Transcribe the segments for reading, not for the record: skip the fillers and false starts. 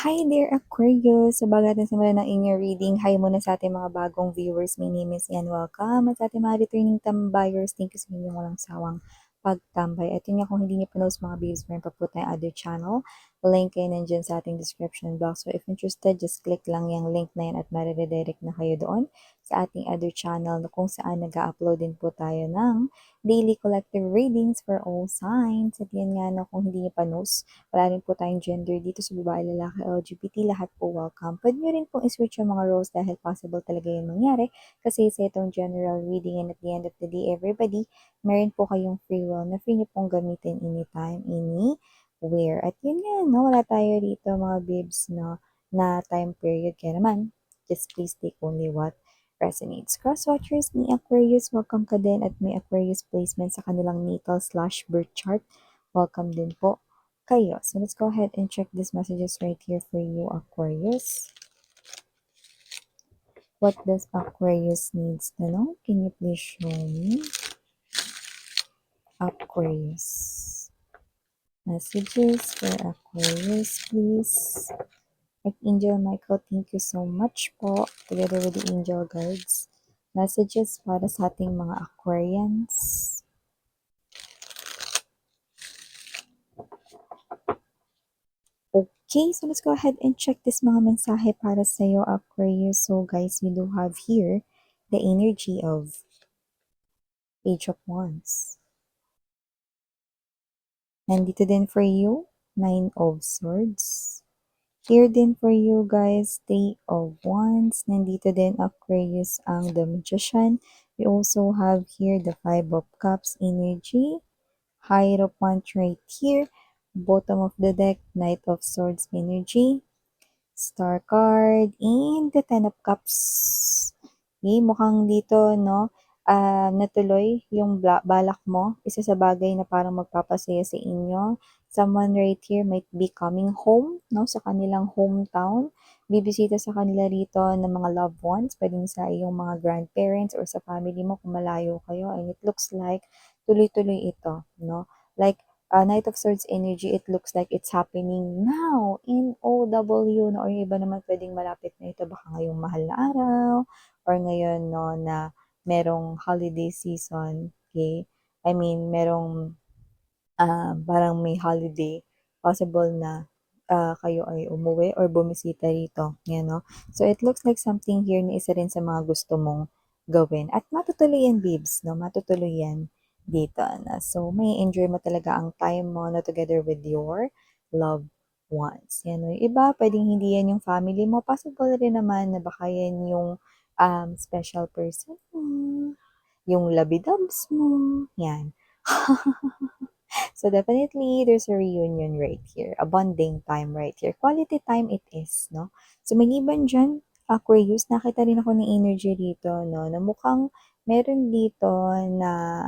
Hi there, Aquarius! So, bago natin simulan ng inyong reading, hi muna sa ating mga bagong viewers. My name is Ian. Welcome. At sa ating mga returning tambayers, thank you sa inyong walang sawang pagtambay. At yun nga, kung hindi niyo pa knows mga babes, meron pa po tayong other channel. Link ay nandyan sa ating description box. So, if interested, just click lang yung link na yan at mariredirect na kayo doon sa ating other channel na kung saan nag-upload din po tayo ng daily collective readings for all signs. At yan nga, no, kung hindi niyo pa knows, wala rin po tayong gender dito sa babae, lalaki, LGBT, lahat po welcome. Pwede nyo rin pong iswitch yung mga roles dahil possible talaga yung mangyari kasi sa itong general reading and at the end of the day, everybody, meron po kayong free will na free nyo pong gamitin anytime, anywhere. At yun nga, no, wala tayo dito mga bibs no, na time period. Kaya naman, just please take only what resonates. Crosswatchers ni Aquarius, welcome ka din at may Aquarius placement sa kanilang natal/birth chart. Welcome din po kayo. So let's go ahead and check these messages right here for you, Aquarius. What does Aquarius needs to know? Can you please show me? Aquarius. Messages for Aquarius, please. Archangel Michael, thank you so much po. Together with the angel guides. Messages para sa ating mga Aquarians. Okay, so let's go ahead and check this mga mensahe para sa iyo, Aquarius. So guys, we do have here the energy of Page of Wands. Nandito din for you, Nine of Swords. Here din for you guys, Eight of Wands. Nandito din, Aquarius, ang the Magician. We also have here the Five of Cups energy. Hierophant right here. Bottom of the deck, Knight of Swords energy. Star card, and the Ten of Cups. Okay, mukhang dito, no, natuloy yung balak mo. Isa sa bagay na parang magpapasaya sa inyo. Someone right here might be coming home, no, sa kanilang hometown. Bibisita sa kanila rito ng mga loved ones, pwedeng sa iyong mga grandparents or sa family mo kung malayo kayo. And it looks like tuloy-tuloy ito, no? Like, Knight of Swords energy, it looks like it's happening now in OW, no? Or yung iba naman pwedeng malapit na ito, baka ngayong mahal na araw, or ngayon, no, na merong holiday season, okay? I mean, merong parang may holiday, possible na kayo ay umuwi or bumisita rito. Yan, no? So, it looks like something here na isa rin sa mga gusto mong gawin. At matutuloy yan, babes, no? Matutuloy yan dito. Na. So, may enjoy mo talaga ang time mo na together with your loved ones. Yan, no? Yung iba, pwedeng hindi yan yung family mo. Possible rin naman na baka yan yung special person mo, yung labidabs mo. Yan. So definitely, there's a reunion right here. A bonding time right here. Quality time it is, no? So maliban dyan, Aquarius, nakita rin ako ng energy dito, no? Na mukhang meron dito na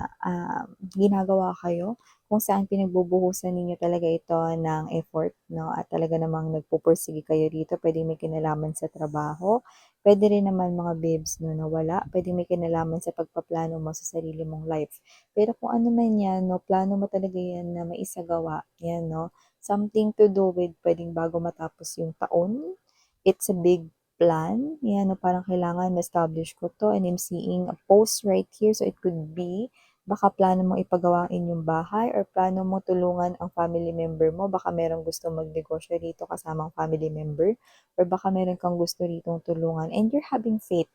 ginagawa kayo kung saan pinagbubuhusan ninyo talaga ito ng effort, no? At talaga namang nagpupursige kayo dito. Pwede may kinalaman sa trabaho. Pwede rin naman mga babes, no, na wala. Pwede may kinalaman sa pagpaplano mo sa sarili mong life. Pero kung ano man yan, no, plano mo talaga yan na maisagawa. Yan, no? Something to do with pwedeng bago matapos yung taon. It's a big plan. Yan, no, parang kailangan ma-establish ko to. And I'm seeing a post right here. So it could be, baka plano mo ipagawa ang inyong bahay or plano mo tulungan ang family member mo. Baka merong gusto magnegosyo rito kasamang family member. Or baka meron kang gusto rito tulungan. And you're having faith.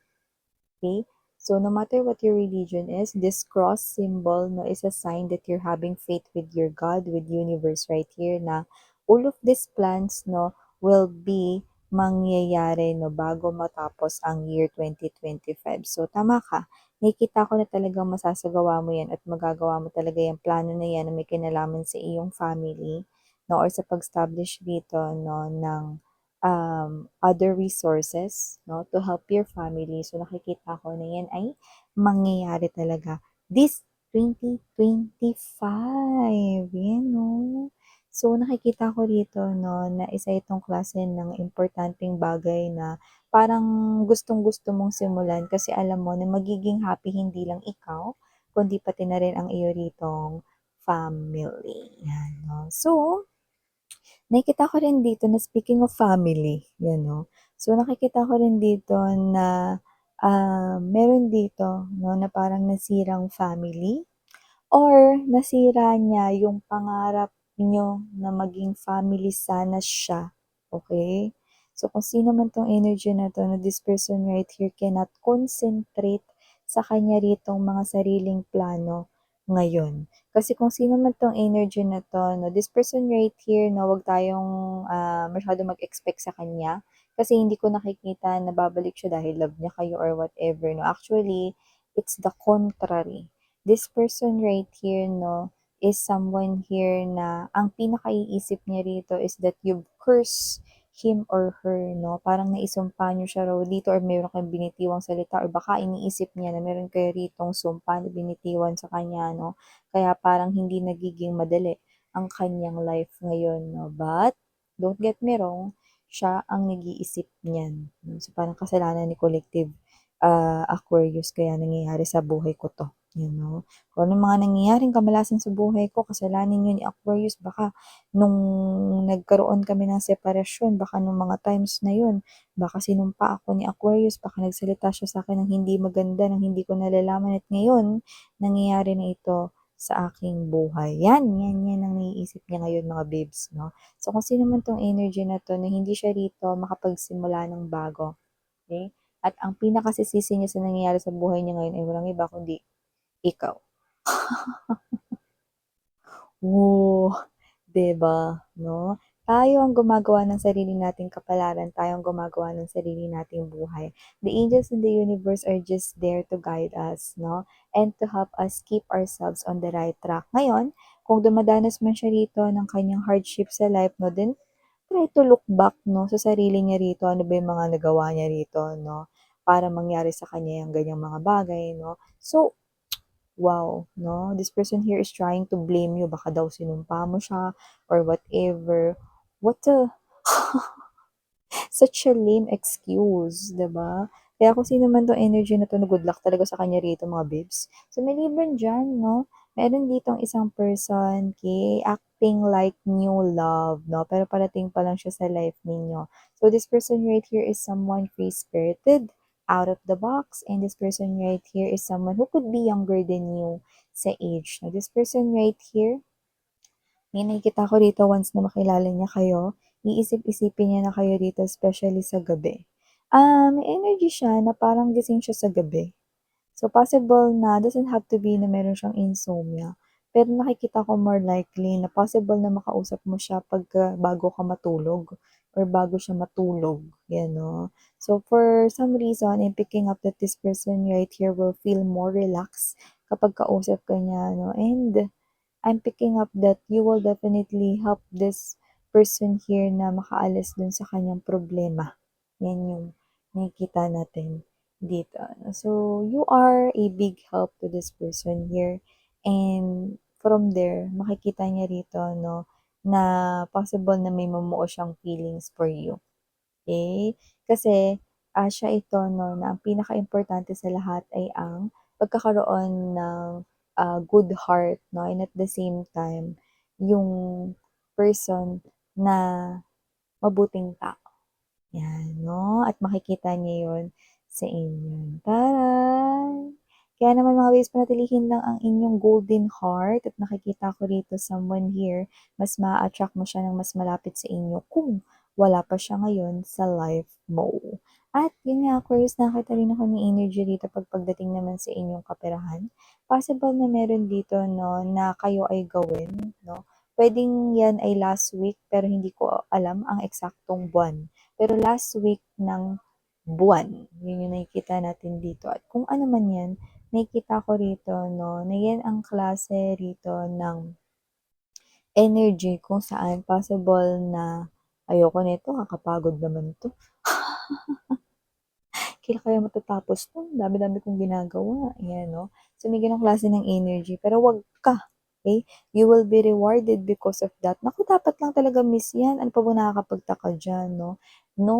Okay? So no matter what your religion is, this cross symbol no, is a sign that you're having faith with your God, with universe right here na all of these plans no will be mangyayari no bago matapos ang year 2025. So tama ka. Nakikita ko na talagang masasagawa mo yan at magagawa mo talaga yung plano na yan na may kinalaman sa iyong family no or sa pag-establish dito no ng other resources no, to help your family. So nakikita ko na yan ay mangyayari talaga this 2025. Yan, no? So nakikita ko dito no, na isa itong klase ng importanteng bagay na parang gustong-gusto mong simulan kasi alam mo na magiging happy hindi lang ikaw, kundi pati na rin ang iyo ritong family. Yan, no? So, nakikita ko rin dito na speaking of family, yan 'no. So, nakikita ko rin dito na, meron dito 'no, na parang nasirang family or nasira niya yung pangarap niyo na maging family sana siya, okay. So, kung sino man 'tong energy na 'to, na this person right here cannot concentrate sa kanya ritong mga sariling plano ngayon. Kasi kung sino man 'tong energy na 'to 'no, this person right here 'no, wag tayong, masyadong mag-expect sa kanya. Kasi hindi ko nakikita na babalik siya dahil love niya kayo or whatever 'no. Actually, it's the contrary. This person right here 'no, is someone here na ang pinakaiisip niya rito is that you've cursed him or her 'no, parang naisumpa niyo siya raw dito or meron kayong binitiwang salita or baka iniisip niya na meron kayo ritong sumpa na binitiwan sa kanya 'no, kaya parang hindi nagiging madali ang kanyang life ngayon 'no. But, don't get me wrong, siya ang nag-iisip niyan 'no. So, parang kasalanan ni Collective, Aquarius kaya nangyayari sa buhay ko 'to, you know. Kung anong mga nangyayaring kamalasan sa buhay ko kasalanan yun ni Aquarius. Baka nung nagkaroon kami ng separasyon, baka nung mga times na yun, baka sinumpa ako ni Aquarius, baka nagsalita siya sa akin ng hindi maganda, ng hindi ko nalalaman at ngayon nangyayari na ito sa aking buhay. Yan ang naiisip niya ngayon mga babes, 'no? So kung sino man 'tong energy na 'to na hindi siya rito makapagsimula ng bago, okey? At ang pinakasisisi niya sa nangyayari sa buhay niya ngayon ay walang iba kundi ikaw. Oh, 'di ba, 'no? Tayo ang gumagawa ng sarili nating kapalaran, tayo ang gumagawa ng sarili nating buhay. The angels in the universe are just there to guide us, 'no? And to help us keep ourselves on the right track. Ngayon, kung dumadanas man siya rito ng kanyang hardship sa life 'no, then try to look back 'no, sa sarili niya rito. Ano ba yung mga nagawa niya rito 'no, para mangyari sa kanya yung ganyang mga bagay 'no. So, wow, 'no? This person here is trying to blame you, baka daw sinumpa mo siya or whatever. What a such a lame excuse, 'di ba? Kaya kung sino man 'tong energy na 'to na good luck talaga sa kanya rito mga babes. So maliban diyan 'no, meron ditong isang person, acting like new love 'no, pero parating pa lang siya sa life ninyo. So this person right here is someone free-spirited, out of the box, and this person right here is someone who could be younger than you sa age. Now this person right here, may nakikita ko rito once na makilala niya kayo, iisip-isipin niya na kayo dito especially sa gabi. May energy siya na parang gising siya sa gabi. So, possible na doesn't have to be na meron siyang insomnia, pero nakikita ko more likely na possible na makausap mo siya bago ka matulog or bago siya matulog, 'yan 'no. So, for some reason, I'm picking up that this person right here will feel more relaxed kapag kausap ka niya 'no, and I'm picking up that you will definitely help this person here na makaalis dun sa kanyang problema. Yan yung nakikita natin dito. So, you are a big help to this person here. And from there, makikita niya rito, no, na possible na may mamuo siyang feelings for you. Okay? Kasi, siya ito 'no, na ang pinakaimportante sa lahat ay ang pagkakaroon ng, good heart 'no, and at the same time, yung person na mabuting tao. 'Yan 'no, at makikita niya 'yun sa inyo. Taray! Kaya naman mga babes, panatilihin lang ang inyong golden heart at nakikita ko rito someone here, mas maa-attract mo siya ng mas malapit sa inyo kung wala pa siya ngayon sa life mo. At yun nga, Aquarius, nakakita rin ako ng energy dito pagdating naman sa inyong kaperahan. Possible na meron dito 'no, na kayo ay gawin 'no. Puwedeng 'yan ay last week pero hindi ko alam ang eksaktong buwan. Pero last week ng buwan, yun yung nakikita natin dito at kung ano man yan, nakikita ko rito 'no, na yan ang klase rito ng energy kung saan possible na, "Ayoko nito, kakapagod naman 'to." Kailan kaya matatapos 'to, dami-dami kong ginagawa, ayan 'no. So, may gano'ng klase ng energy pero 'wag ka, okay? You will be rewarded because of that. Naku, dapat lang talaga miss 'yan, ano pa bang nakakapagtaka diyan 'no? No,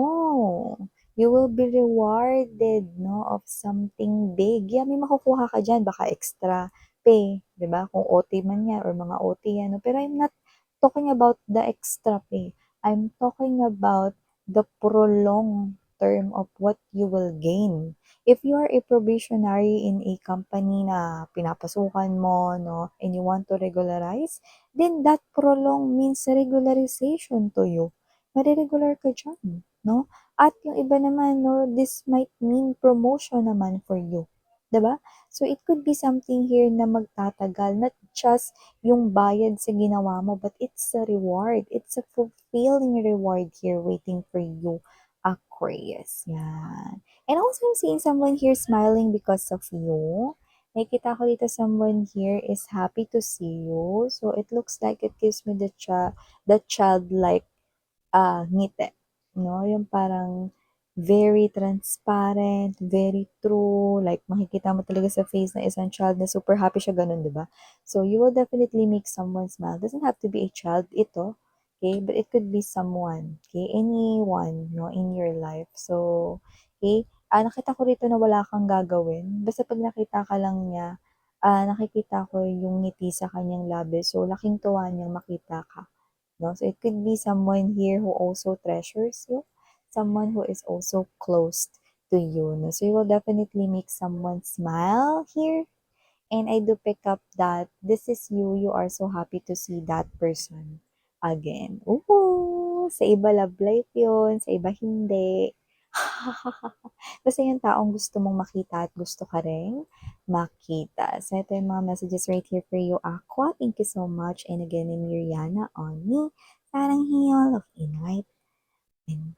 you will be rewarded 'no, of something big. Yeah, may makukuha ka diyan, baka extra pay, 'di ba, kung OT man 'yan or mga OT 'yan 'no, pero I'm not talking about the extra pay. I'm talking about the prolonged term of what you will gain. If you are a probationary in a company na pinapasukan mo, no, and you want to regularize, then that prolong means regularization to you. Mariregular ka dyan, no? At yung iba naman, no, this might mean promotion naman for you. 'Di ba? So, it could be something here na magtatagal, not just yung bayad sa ginawa mo, but it's a reward. It's a fulfilling reward here waiting for you, Aquarius. Yan. And also, I'm seeing someone here smiling because of you. Nakikita ko dito someone here is happy to see you. So, it looks like it gives me the childlike ngiti, 'no? Yung parang very transparent, very true, like makikita mo talaga sa face ng isang child na super happy siya, gano'n, 'di ba? So, you will definitely make someone smile. Doesn't have to be a child ito, okay? But it could be someone, okay? Anyone, 'no, in your life. So, okay, nakita ko rito na wala kang gagawin. Basta 'pag nakita ka lang niya, nakikita ko yung ngiti sa kanyang labi. So, laking tuwa niyang makita ka. No? So it could be someone here who also treasures you, someone who is also close to you. No? So you will definitely make someone smile here. And I do pick up that this is you. You are so happy to see that person again. Ooh, sa iba love life yun, sa iba hindi. Basta yung taong gusto mong makita at gusto ka rin makita. So, ito yung mga messages right here for you, Aqua. Thank you so much. And again, I'm Miriana on me. Sarang Hiyol of Invite. And